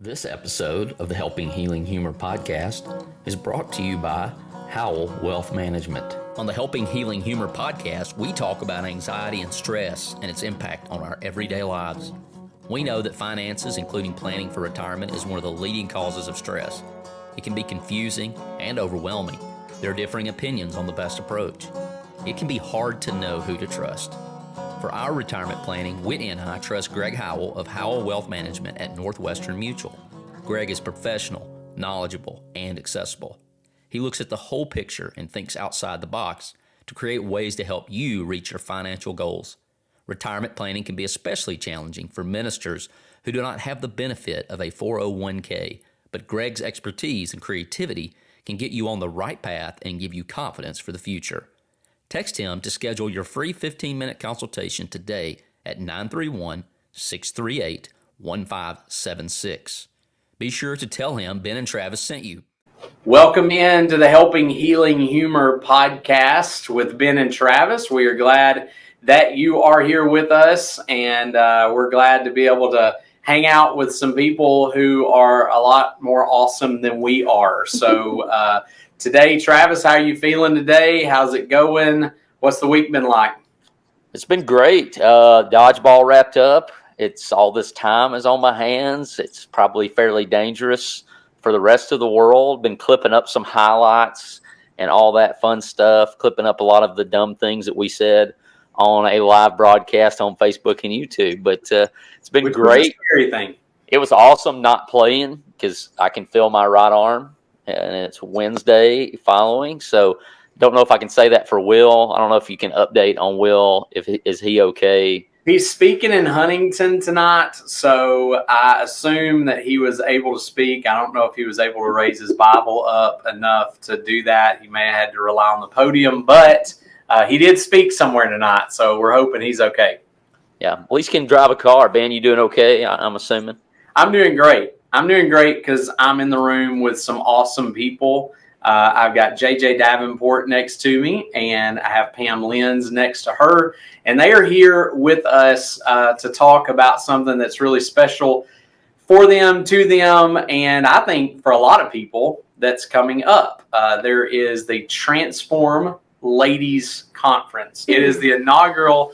This episode of the Helping Healing Humor podcast is brought to you by Howl Wealth Management. On the Helping Healing Humor podcast, we talk about anxiety and stress and its impact on our everyday lives. We know that finances, including planning for retirement, is one of the leading causes of stress. It can be confusing and overwhelming. There are differing opinions on the best approach. It can be hard to know who to trust. For our retirement planning, Whitney and I trust Greg Howell of Howell Wealth Management at Northwestern Mutual. Greg is professional, knowledgeable, and accessible. He looks at the whole picture and thinks outside the box to create ways to help you reach your financial goals. Retirement planning can be especially challenging for ministers who do not have the benefit of a 401k, but Greg's expertise and creativity can get you on the right path and give you confidence for the future. Text him to schedule your free 15-minute consultation today at 931-638-1576. Be sure to tell him Ben and Travis sent you. Welcome into the Helping Healing Humor podcast with Ben and Travis. We are glad that you are here with us, and we're glad to be able to hang out with some people who are a lot more awesome than we are. So today, Travis, how are you feeling today? How's it going? What's the week been like? It's been great. Dodgeball wrapped up. It's all this time is on my hands. It's probably fairly dangerous for the rest of the world. Been clipping up some highlights and all that fun stuff, clipping up a lot of the dumb things that we said on a live broadcast on Facebook and YouTube. But it's been great. Scary thing. It was awesome not playing because I can feel my right arm. And it's Wednesday following, so don't know if I can say that for Will. I don't know if you can update on Will. Is he okay? He's speaking in Huntington tonight, so I assume that he was able to speak. I don't know if he was able to raise his Bible up enough to do that. He may have had to rely on the podium, but he did speak somewhere tonight, so we're hoping he's okay. Yeah, at least he can drive a car. Ben, you doing okay? I'm assuming. I'm doing great. I'm doing great because I'm in the room with some awesome people. I've got JJ Davenport next to me, and I have Pam Lenz next to her. And they are here with us to talk about something that's really special for them, to them, and I think for a lot of people that's coming up. There is the Transform Ladies Conference. It is the inaugural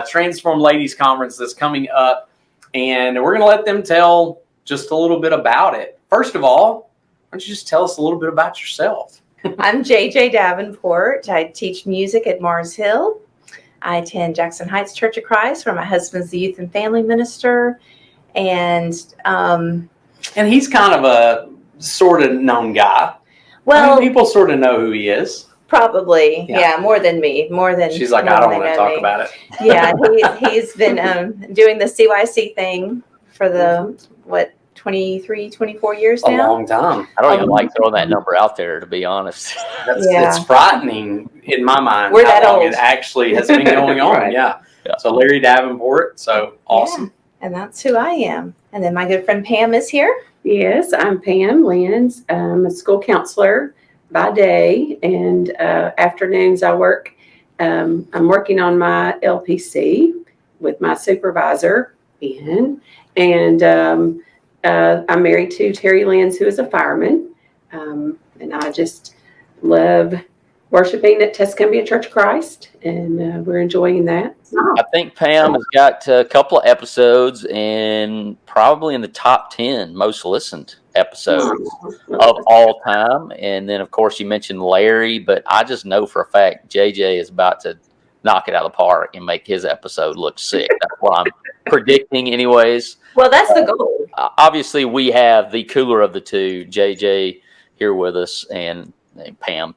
Transform Ladies Conference that's coming up, and we're going to let them tell just a little bit about it. First of all, why don't you just tell us a little bit about yourself? I'm JJ Davenport. I teach music at Mars Hill. I attend Jackson Heights Church of Christ, where my husband's the youth and family minister. And he's kind of a sort of known guy. Well, people sort of know who he is. Probably, yeah, more than me, more than. She's like, I don't want to talk about it. Yeah, he's been doing the CYC thing for the 23, 24 years now. A long time. I don't even like throwing that number out there, to be honest. It's frightening in my mind. We're how that long old. It actually has been going on. Right. Yeah. So Larry Davenport. So awesome. Yeah, and that's who I am. And then my good friend Pam is here. Yes, I'm Pam Lenz. I'm a school counselor by day, and afternoons I work. I'm working on my LPC with my supervisor, Ben, and I'm married to Terry Lenz, who is a fireman, and I just love worshiping at Tuscumbia Church of Christ, and we're enjoying that. I think Pam has got a couple of episodes and probably in the top 10 most listened episodes of all time. And then, of course, you mentioned Larry, but I just know for a fact JJ is about to knock it out of the park and make his episode look sick. That's what I'm predicting anyways. Well, that's the goal. Obviously, we have the cooler of the two, JJ, here with us, and Pam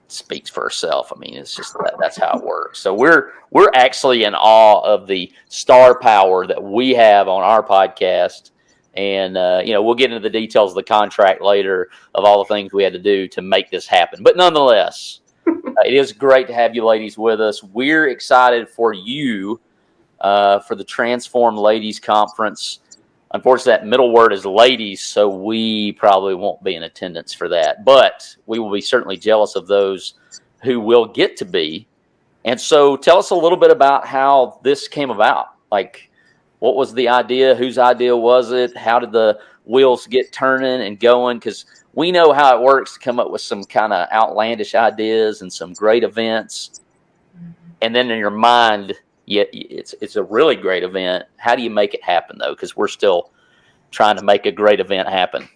speaks for herself. I mean, it's just that's how it works. So we're actually in awe of the star power that we have on our podcast. And, we'll get into the details of the contract later of all the things we had to do to make this happen. But nonetheless, it is great to have you ladies with us. We're excited for you for the Transform Ladies Conference. Unfortunately, that middle word is ladies, so we probably won't be in attendance for that. But we will be certainly jealous of those who will get to be. And so tell us a little bit about how this came about. Like, what was the idea? Whose idea was it? How did the wheels get turning and going, because we know how it works to come up with some kind of outlandish ideas and some great events. And then in your mind, it's a really great event. How do you make it happen, though? Because we're still trying to make a great event happen.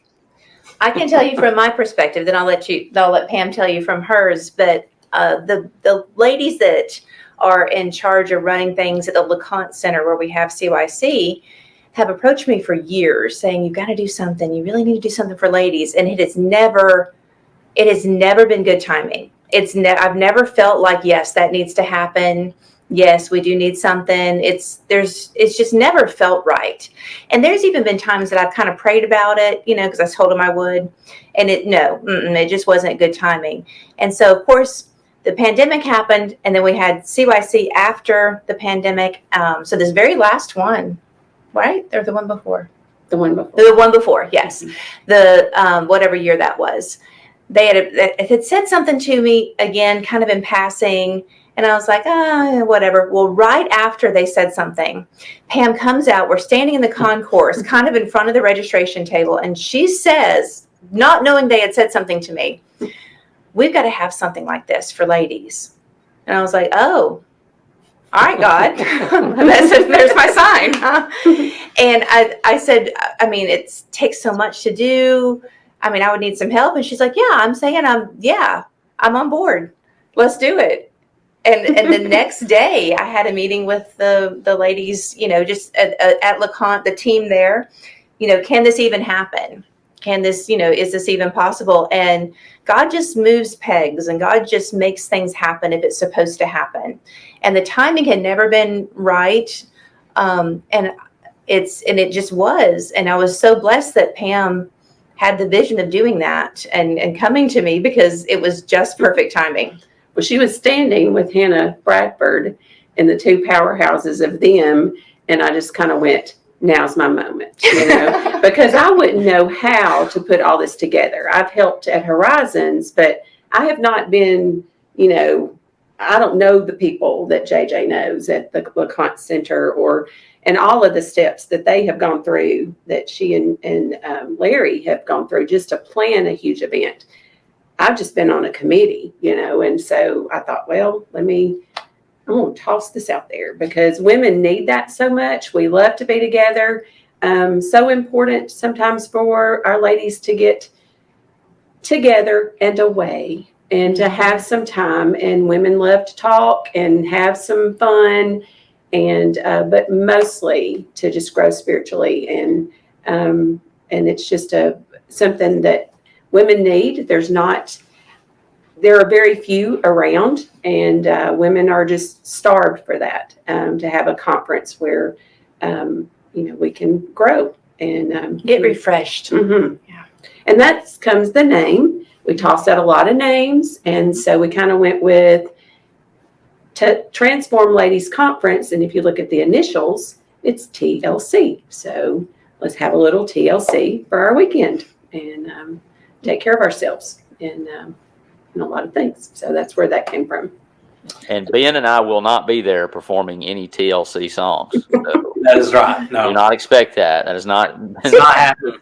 I can tell you from my perspective, then I'll let Pam tell you from hers. But the ladies that are in charge of running things at the LeConte Center where we have CYC have approached me for years saying, you've got to do something. You really need to do something for ladies. And it has never been good timing. I've never felt like, yes, that needs to happen. Yes, we do need something. It's just never felt right. And there's even been times that I've kind of prayed about it, because I told him I would, and it just wasn't good timing. And so, of course, the pandemic happened, and then we had CYC after the pandemic. So this very last one, right? Or the one before? The one before. The one before, yes. Mm-hmm. The whatever year that was. They had said something to me, again, kind of in passing, and I was like, whatever. Well, right after they said something, Pam comes out. We're standing in the concourse, kind of in front of the registration table, and she says, not knowing they had said something to me, we've got to have something like this for ladies. And I was like, oh, all right, God. There's my sign. Huh? And I said, it takes so much to do. I would need some help. And she's like, yeah, I'm on board. Let's do it. And the next day I had a meeting with the ladies, just at LeConte, the team there, can this even happen? Can this, is this even possible? And God just moves pegs, and God just makes things happen if it's supposed to happen. And the timing had never been right. And it just was. And I was so blessed that Pam had the vision of doing that and coming to me, because it was just perfect timing. Well, she was standing with Hannah Bradford and the two powerhouses of them. And I just kind of went, now's my moment, because I wouldn't know how to put all this together. I've helped at Horizons, but I have not been, I don't know the people that JJ knows at the LeConte Center and all of the steps that they have gone through, that she and Larry have gone through just to plan a huge event. I've just been on a committee, and so I thought, well, I'm going to toss this out there, because women need that so much. We love to be together. So important sometimes for our ladies to get together and away and to have some time. And women love to talk and have some fun, and but mostly to just grow spiritually. And it's just something that women need. There are very few around, and women are just starved for that, to have a conference where, we can grow and get refreshed. Mm-hmm. Yeah. And that comes the name. We tossed out a lot of names, and so we kind of went with Transform Ladies Conference. And if you look at the initials, it's TLC. So let's have a little TLC for our weekend and take care of ourselves and a lot of things. So that's where that came from. And Ben and I will not be there performing any TLC songs. So That is right. No, do not expect that. That is not. it's not happening.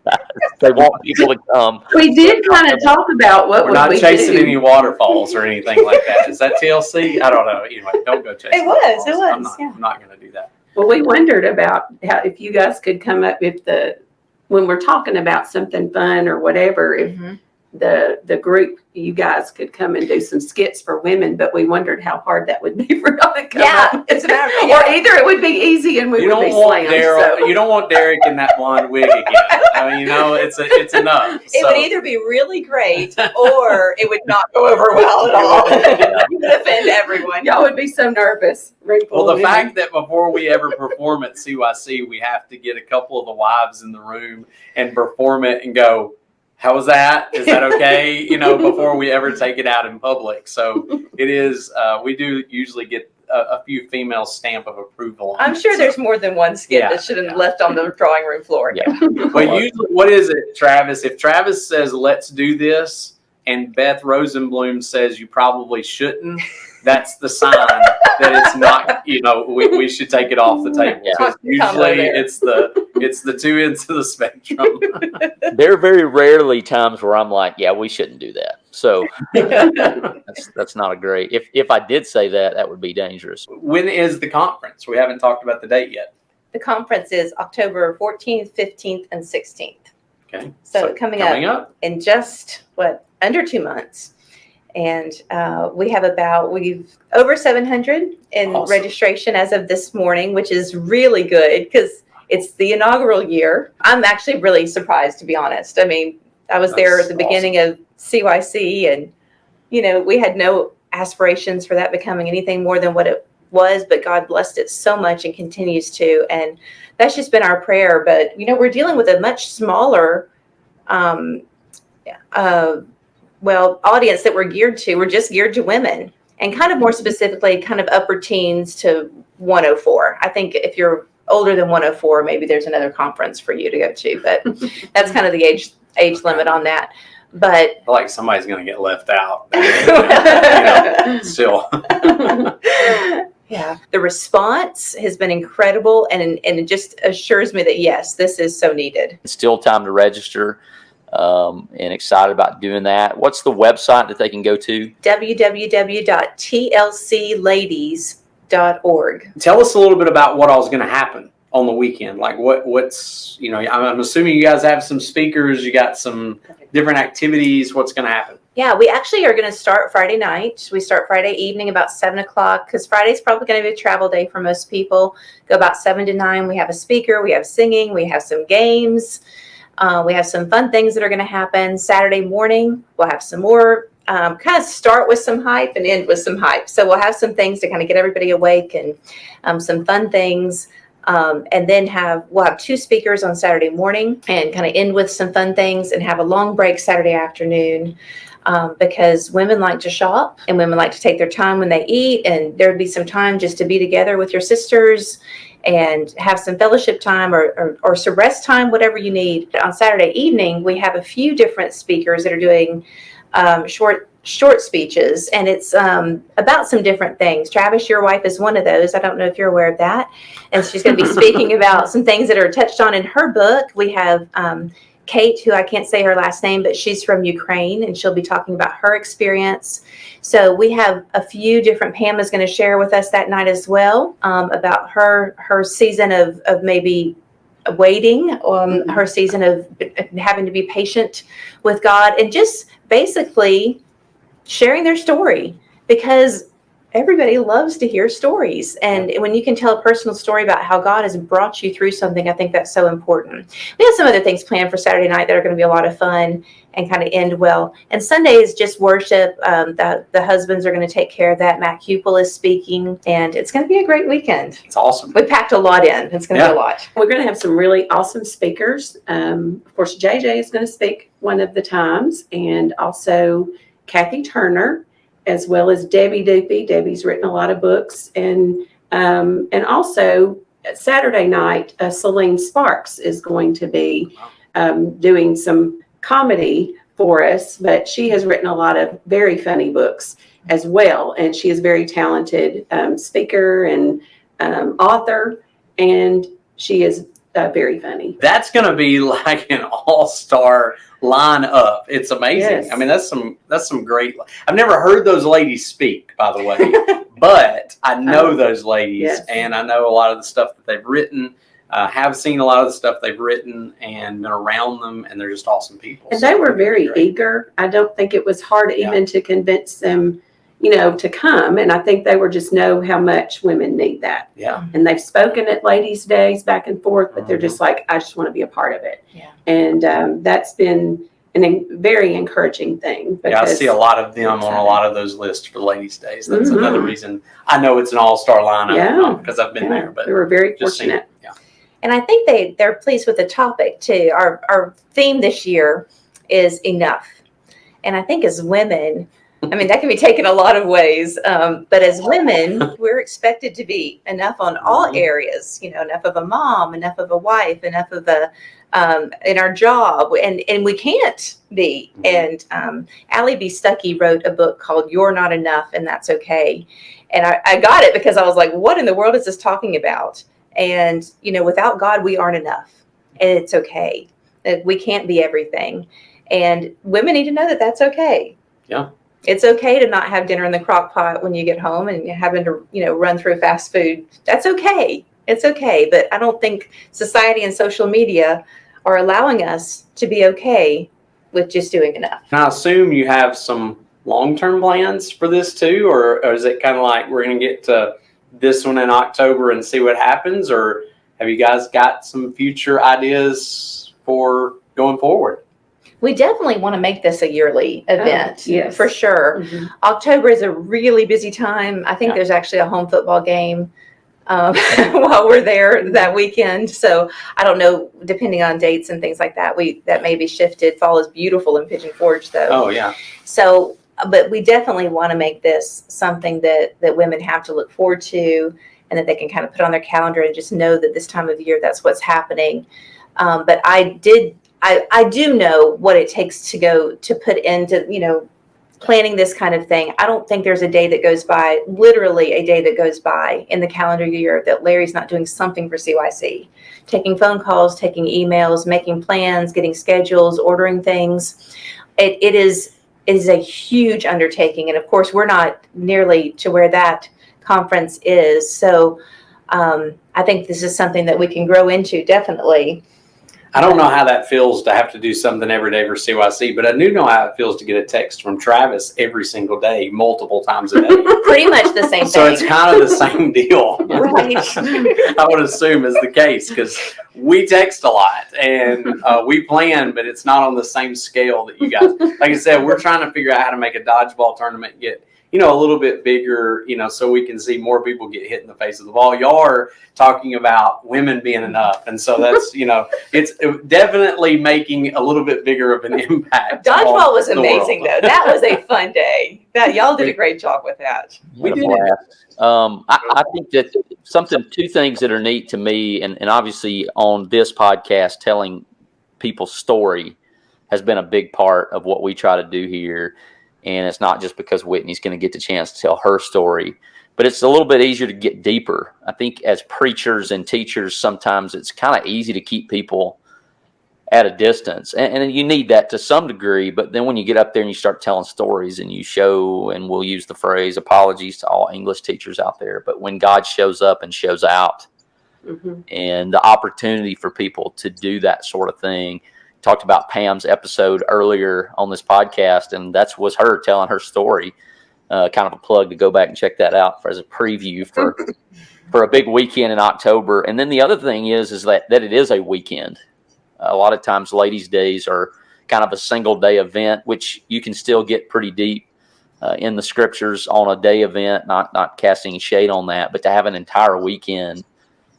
They want people to come. We did kind of talk about what We're not we chasing do. any waterfalls or anything like that. Is that TLC? I don't know. Anyway, don't go chasing. It was. waterfalls. Yeah. I'm not going to do that. Well, we wondered about how, if you guys could come up with when we're talking about something fun or whatever, if Mm-hmm. the group, you guys could come and do some skits for women, but we wondered how hard that would be for y'all to come up. It's a matter of, Or either it would be easy and we You would be don't want slammed. Daryl. So. You don't want Derek in that blonde wig again. It's enough. it would either be really great or it would not go over well at all. You would offend everyone. Y'all would be so nervous. Well, the fact that before we ever perform at CYC, we have to get a couple of the wives in the room and perform it and go, how was that? Is that okay? Before we ever take it out in public. So it is, we do usually get a few female stamp of approval. I'm sure there's more than one skit that should have left on the drawing room floor. Yeah. But usually, what is it, Travis? If Travis says, let's do this, and Beth Rosenblum says you probably shouldn't, that's the sign that it's not, we should take it off the table. Yeah. Because usually it's the two ends of the spectrum. There are very rarely times where I'm like, yeah, we shouldn't do that. So that's not a great. If I did say that, that would be dangerous. When is the conference? We haven't talked about the date yet. The conference is October 14th, 15th, and 16th. Okay. So coming up in just under 2 months. And we've over 700 in Awesome. registration as of this morning, which is really good because it's the inaugural year. I'm actually really surprised, to be honest. I mean, I was there at the beginning of CYC, and we had no aspirations for that becoming anything more than what it was, but God blessed it so much and continues to, and that's just been our prayer. But we're dealing with a much smaller audience that we're geared to. We're just geared to women, and kind of more specifically kind of upper teens to 104. I think if you're older than 104, maybe there's another conference for you to go to, but that's kind of the age limit on that. But I feel like somebody's going to get left out. Still. Yeah, the response has been incredible, and it just assures me that yes, this is so needed. It's still time to register, and excited about doing that. What's the website that they can go to? www.tlcladies.org. Tell us a little bit about what all is going to happen on the weekend. Like what's I'm assuming you guys have some speakers, you got some different activities. What's going to happen? Yeah, we actually are going to start Friday night. We start Friday evening about 7 o'clock because Friday's probably going to be a travel day for most people. Go about 7 to 9. We have a speaker, we have singing, we have some games. We have some fun things that are going to happen. Saturday morning, we'll have some more, kind of start with some hype and end with some hype. So we'll have some things to kind of get everybody awake and some fun things. And then we'll have 2 speakers on Saturday morning and kind of end with some fun things and have a long break Saturday afternoon. Because women like to shop and women like to take their time when they eat, and there would be some time just to be together with your sisters and have some fellowship time or some rest time, whatever you need. On Saturday evening, we have a few different speakers that are doing short speeches, and it's about some different things. Travis, your wife, is one of those. I don't know if you're aware of that. And she's going to be speaking about some things that are touched on in her book. We have Kate, who I can't say her last name, but she's from Ukraine, and she'll be talking about her experience. So we have a few different. Pam is going to share with us that night as well about her season of maybe waiting, her season of having to be patient with God, and just basically sharing their story, because everybody loves to hear stories. And when you can tell a personal story about how God has brought you through something, I think that's so important. We have some other things planned for Saturday night that are going to be a lot of fun and kind of end well. And Sunday is just worship. The husbands are going to take care of that. Matt Hupel is speaking, and it's going to be a great weekend. It's awesome. We packed a lot in. It's going to be a lot. We're going to have some really awesome speakers. Of course, JJ is going to speak one of the times, and also Kathy Turner, as well as Debbie Doopy. Debbie's written a lot of books, and also Saturday night, Celine Sparks is going to be doing some comedy for us, but she has written a lot of very funny books as well, and she is a very talented speaker and author, and she is very funny. That's going to be like an all-star lineup. It's amazing. Yes. I mean, that's some great. I've never heard those ladies speak, by the way, but I know those ladies, yes. And I know a lot of the stuff that they've written. Have seen a lot of the stuff they've written and been around them, and they're just awesome people. And they were very eager. I don't think it was hard even to convince them, to come. And I think they were just know how much women need that. Yeah. And they've spoken at Ladies' Days back and forth, but they're just like, I just want to be a part of it. Yeah. And that's been a very encouraging thing. Yeah, I see a lot of them on a lot of those lists for Ladies' Days. That's another reason I know it's an all-star lineup, because I've been there. But we were very just fortunate. Yeah. And I think they're pleased with the topic too. Our theme this year is enough. And I think as women, I mean, that can be taken a lot of ways. But as women, we're expected to be enough on all areas, enough of a mom, enough of a wife, enough of a, in our job, and we can't be. And Allie B. Stuckey wrote a book called You're Not Enough and That's Okay. And I got it because I was like, what in the world is this talking about? And, without God, we aren't enough. And it's okay. We can't be everything. And women need to know that that's okay. Yeah. It's okay to not have dinner in the crock pot when you get home and you're having to, run through fast food. That's okay. It's okay. But I don't think society and social media are allowing us to be okay with just doing enough. And I assume you have some long-term plans for this too, or is it kind of like we're going to get to this one in October and see what happens, or have you guys got some future ideas for going forward? We definitely want to make this a yearly event, yes. for sure. Mm-hmm. October is a really busy time. I think there's actually a home football game while we're there that weekend. So I don't know, depending on dates and things like that, that may be shifted. Fall is beautiful in Pigeon Forge, though. Oh, yeah. So, but we definitely want to make this something that women have to look forward to, and that they can kind of put on their calendar and just know that this time of year, that's what's happening. But I do know what it takes to go to put into, planning this kind of thing. I don't think there's a day that goes by, literally a day that goes by in the calendar year that Larry's not doing something for CYC, taking phone calls, taking emails, making plans, getting schedules, ordering things. It is a huge undertaking. And of course, we're not nearly to where that conference is. So I think this is something that we can grow into, definitely. I don't know how that feels to have to do something every day for CYC, but I do know how it feels to get a text from Travis every single day, multiple times a day. Pretty much the same thing. So it's kind of the same deal. Right. I would assume is the case, because we text a lot and we plan, but it's not on the same scale that you guys. Like I said, we're trying to figure out how to make a dodgeball tournament get a little bit bigger, so we can see more people get hit in the face of the ball. Y'all are talking about women being enough. And so that's, it's definitely making a little bit bigger of an impact. Dodgeball was amazing, though. That was a fun day. Y'all did a great job with that. We did. I think that two things that are neat to me, and obviously on this podcast, telling people's story has been a big part of what we try to do here. And it's not just because Whitney's going to get the chance to tell her story, but it's a little bit easier to get deeper. I think as preachers and teachers, sometimes it's kind of easy to keep people at a distance. And you need that to some degree. But then when you get up there and you start telling stories and you show, and we'll use the phrase, apologies to all English teachers out there, but when God shows up and shows out, and the opportunity for people to do that sort of thing. Talked about Pam's episode earlier on this podcast, and was her telling her story. Kind of a plug to go back and check that out as a preview for a big weekend in October. And then the other thing is that it is a weekend. A lot of times ladies' days are kind of a single day event, which you can still get pretty deep in the scriptures on a day event, not casting shade on that, but to have an entire weekend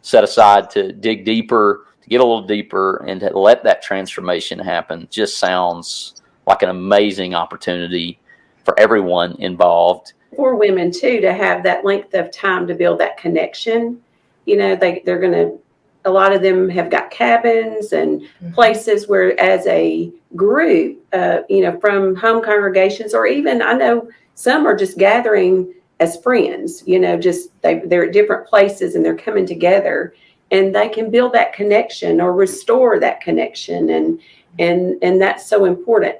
set aside to dig deeper, get a little deeper, and to let that transformation happen just sounds like an amazing opportunity for everyone involved. For women too, to have that length of time to build that connection. They're going to, a lot of them have got cabins and places where as a group, from home congregations, or even I know some are just gathering as friends, they're at different places and they're coming together. And they can build that connection or restore that connection. And that's so important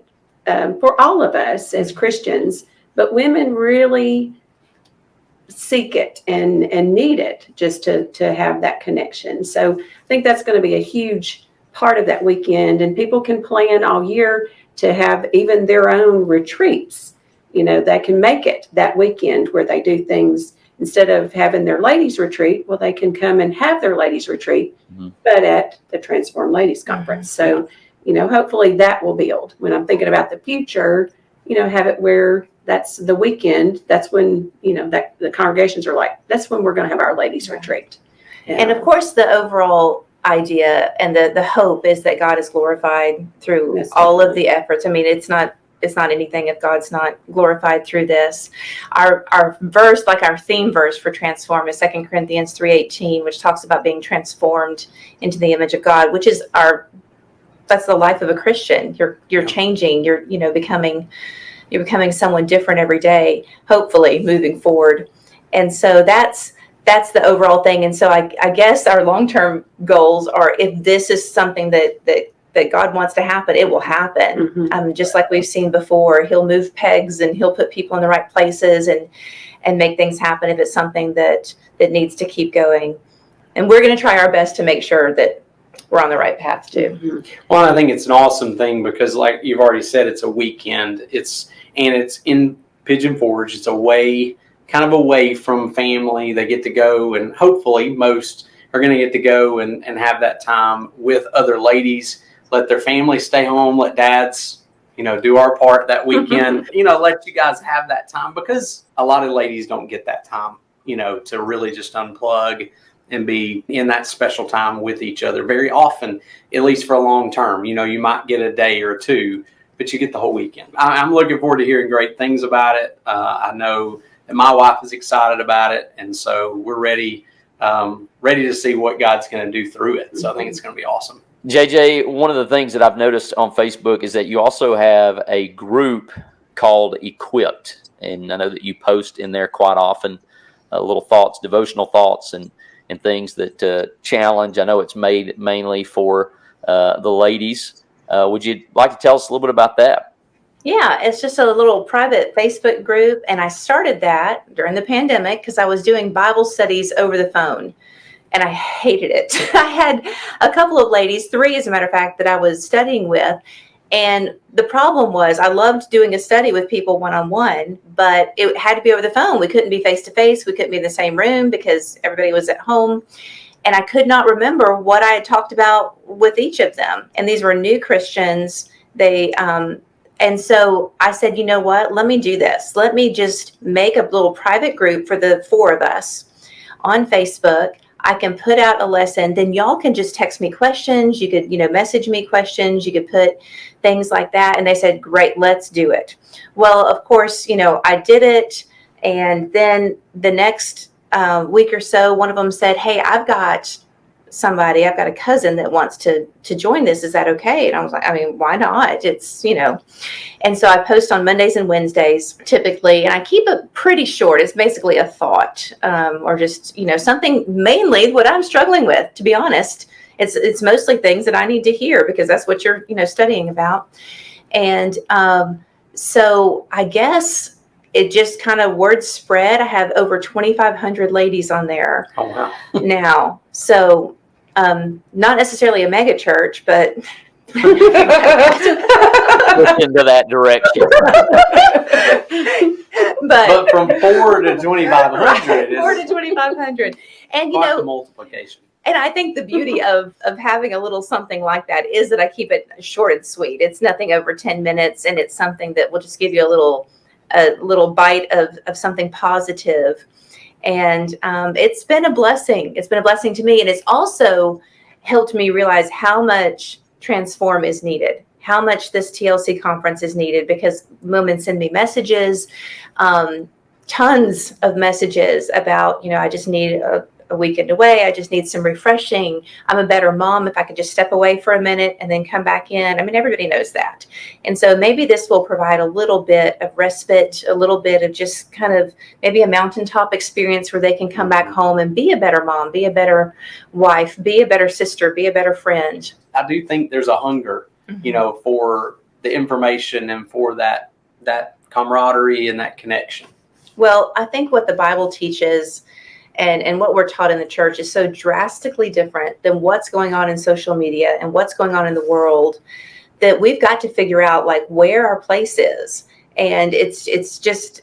for all of us as Christians. But women really seek it and need it just to have that connection. So I think that's going to be a huge part of that weekend. And people can plan all year to have even their own retreats. They can make it that weekend where they do things. Instead of having their ladies retreat, well, they can come and have their ladies retreat, but at the Transform Ladies Conference. So, hopefully that will build. When I'm thinking about the future, have it where that's the weekend. That's when, that the congregations are like, that's when we're going to have our ladies retreat. And of course, the overall idea and the hope is that God is glorified through all of the efforts. I mean, it's not it's not anything if God's not glorified through this. Our verse, like our theme verse for transform, is 2 Corinthians 3:18, which talks about being transformed into the image of God, which is that's the life of a Christian. You're changing. You're becoming someone different every day, hopefully moving forward. And so that's the overall thing. And so I guess our long-term goals are, if this is something that God wants to happen, it will happen. Just like we've seen before, he'll move pegs and he'll put people in the right places and make things happen if it's something that needs to keep going. And we're going to try our best to make sure that we're on the right path too. Well, I think it's an awesome thing because, like you've already said, it's a weekend. It's in Pigeon Forge. It's kind of away from family. They get to go, and hopefully most are going to get to go and have that time with other ladies. Let their family stay home. Let dads, do our part that weekend. Let you guys have that time, because a lot of ladies don't get that time, to really just unplug and be in that special time with each other very often, at least for a long term. You might get a day or two, but you get the whole weekend. I'm looking forward to hearing great things about it. I know that my wife is excited about it, and so we're ready to see what God's going to do through it. So I think it's going to be awesome. JJ, one of the things that I've noticed on Facebook is that you also have a group called Equipped, and I know that you post in there quite often little thoughts, devotional thoughts, and things that challenge. I know it's made mainly for the ladies. Would you like to tell us a little bit about that? Yeah, it's just a little private Facebook group, and I started that during the pandemic because I was doing Bible studies over the phone, and I hated it. I had a couple of ladies, 3 as a matter of fact, that I was studying with, and the problem was I loved doing a study with people one-on-one, but it had to be over the phone. We couldn't be face-to-face. We couldn't be in the same room because everybody was at home, and I could not remember what I had talked about with each of them, and these were new Christians. And so I said, you know what, let me do this. Let me just make a little private group for the 4 of us on Facebook. I can put out a lesson. Then y'all can just text me questions. You could, message me questions. You could put things like that. And they said, great, let's do it. Well, of course, I did it. And then the next week or so, one of them said, hey, I've got a cousin that wants to join this. Is that okay? And I was like, why not? It's, and so I post on Mondays and Wednesdays typically, and I keep it pretty short. It's basically a thought, or just, something, mainly what I'm struggling with, to be honest. It's mostly things that I need to hear because that's what you're, studying about. And so I guess it just kind of word spread. I have over 2,500 ladies on there. Oh, wow. Now. So not necessarily a mega church, but Push into that direction. But from 4 to 2,500 4 to 2,500. And quite the multiplication. And I think the beauty of having a little something like that is that I keep it short and sweet. It's nothing over 10 minutes, and it's something that will just give you a little bite of something positive. And it's been a blessing. It's been a blessing to me. And it's also helped me realize how much transform is needed, how much this TLC conference is needed, because women send me messages, tons of messages about, I just need a weekend away. I just need some refreshing. I'm a better mom if I could just step away for a minute and then come back in. Everybody knows that. And so maybe this will provide a little bit of respite, a little bit of just kind of maybe a mountaintop experience where they can come back home and be a better mom, be a better wife, be a better sister, be a better friend. I do think there's a hunger, for the information and for that camaraderie and that connection. Well, I think what the Bible teaches and what we're taught in the church is so drastically different than what's going on in social media and what's going on in the world, that we've got to figure out where our place is. And it's just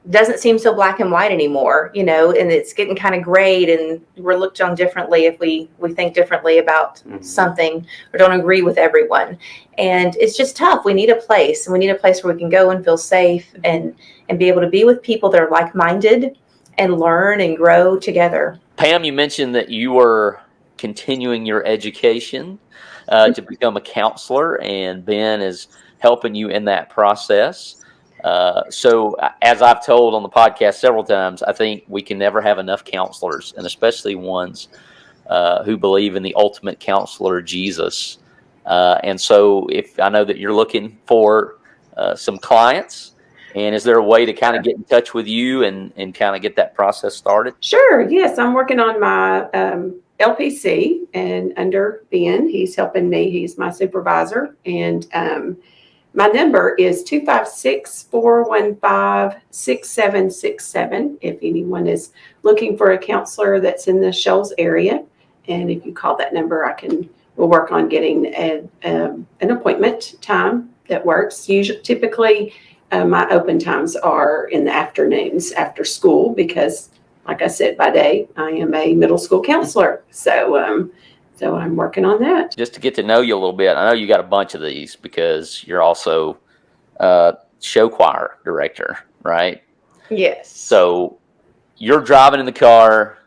doesn't seem so black and white anymore, and it's getting kind of grayed, and we're looked on differently if we think differently about something or don't agree with everyone. And it's just tough. We need a place, and we need a place where we can go and feel safe and be able to be with people that are like-minded and learn and grow together. Pam, you mentioned that you were continuing your education to become a counselor, and Ben is helping you in that process. So as I've told on the podcast several times, I think we can never have enough counselors, and especially ones who believe in the ultimate counselor, Jesus. And so if I know that you're looking for some clients, and is there a way to kind of get in touch with you and kind of get that process started? Sure. Yes, I'm working on my LPC, and under Ben, he's helping me. He's my supervisor, and my number is 256-415-6767 if anyone is looking for a counselor that's in the Shoals area. And if you call that number, we'll work on getting an appointment time that works. Typically, my open times are in the afternoons after school because, like I said, by day, I am a middle school counselor. So I'm working on that. Just to get to know you a little bit, I know you got a bunch of these because you're also show choir director, right? Yes. So you're driving in the car,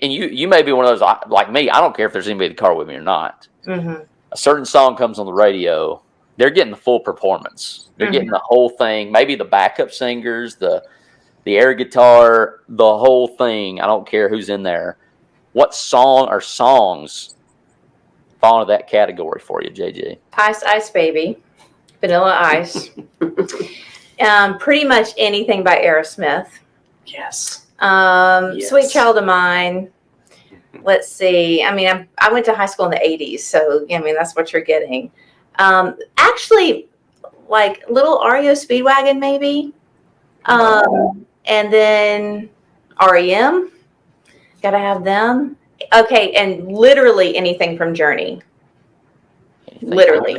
and you may be one of those like me. I don't care if there's anybody in the car with me or not. Mm-hmm. A certain song comes on the radio, they're getting the full performance. They're getting the whole thing. Maybe the backup singers, the air guitar, the whole thing. I don't care who's in there. What song or songs fall into that category for you, JJ? Ice Ice Baby, Vanilla Ice. Pretty much anything by Aerosmith. Yes. Yes. Sweet Child of Mine. Let's see. I mean, I went to high school in the 80s, so I mean that's what you're getting. Actually, like Little REO Speedwagon, maybe. And then REM. Gotta have them. Okay, and literally anything from Journey. Literally.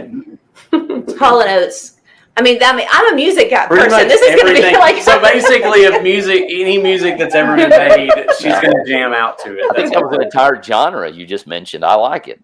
Hall & Oates. I mean, I'm a music person. This is going to be like so basically, if any music that's ever been made, she's going to jam out to it. I think that was an entire genre you just mentioned. I like it.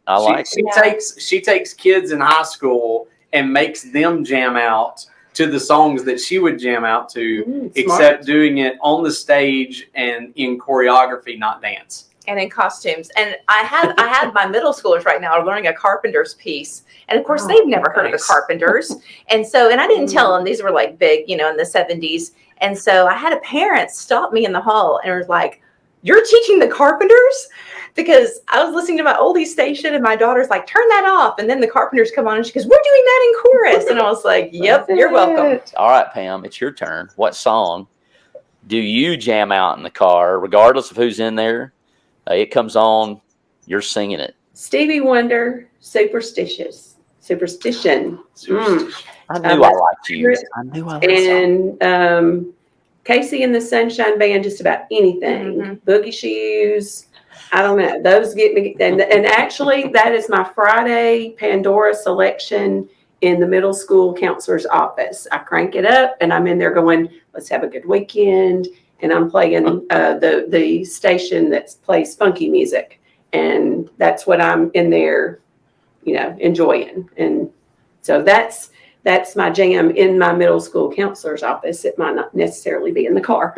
She takes kids in high school and makes them jam out to the songs that she would jam out to, except doing it on the stage and in choreography, not dance. And in costumes. And I had my middle schoolers right now are learning a Carpenters piece. And of course, they've never heard of the Carpenters. And I didn't tell them these were like big, in the 70s. And so I had a parent stop me in the hall and was like, "You're teaching the Carpenters?" Because I was listening to my oldies station and my daughter's like, "Turn that off." And then the Carpenters come on and she goes, "We're doing that in chorus." And I was like, "Yep, you're welcome." All right, Pam, it's your turn. What song do you jam out in the car, regardless of who's in there? It comes on, you're singing it. Stevie Wonder, Superstition. I knew I liked you. I knew I liked you. And Casey and the Sunshine Band, just about anything. Boogie Shoes. I don't know. Those get me. And actually, that is my Friday Pandora selection in the middle school counselor's office. I crank it up, and I'm in there going, "Let's have a good weekend." And I'm playing the station that plays funky music. And that's what I'm in there, enjoying. And so that's my jam in my middle school counselor's office. It might not necessarily be in the car.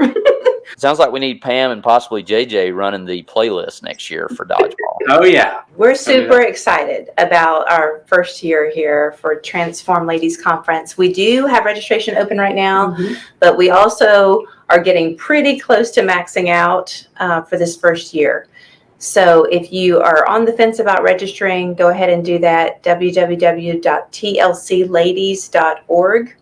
Sounds like we need Pam and possibly JJ running the playlist next year for dodgeball. Oh, yeah. We're super excited about our first year here for Transform Ladies Conference. We do have registration open right now, but we also are getting pretty close to maxing out for this first year. So if you are on the fence about registering, go ahead and do that, www.tlcladies.org.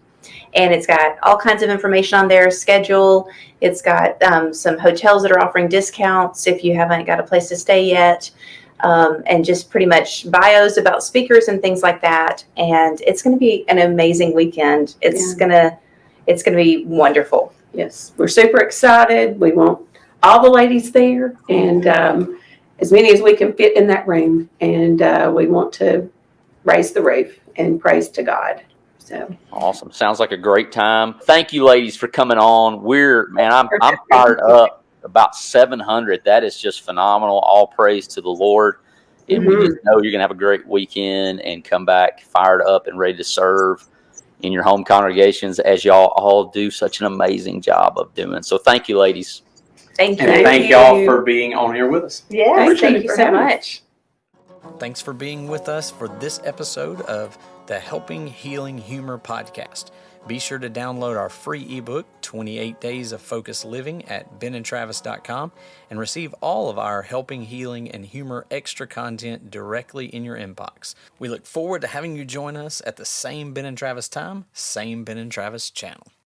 And it's got all kinds of information on there, schedule. It's got some hotels that are offering discounts if you haven't got a place to stay yet. And just pretty much bios about speakers and things like that. And it's going to be an amazing weekend. It's gonna be wonderful. Yes, we're super excited. We want all the ladies there, and as many as we can fit in that room. And we want to raise the roof and praise to God. So awesome! Sounds like a great time. Thank you, ladies, for coming on. I'm fired up. About 700. That is just phenomenal. All praise to the Lord. And we just know you're going to have a great weekend and come back fired up and ready to serve in your home congregations, as y'all all do such an amazing job of doing. So thank you, ladies. Thank you. And thank y'all for being on here with us. Yeah, thank you so much. thanks for being with us for this episode of the Helping Healing Humor podcast. Be sure to download our free ebook, 28 Days of Focused Living, at benandtravis.com and receive all of our Helping Healing and Humor extra content directly in your inbox. We look forward to having you join us at the same Ben and Travis time, same Ben and Travis channel.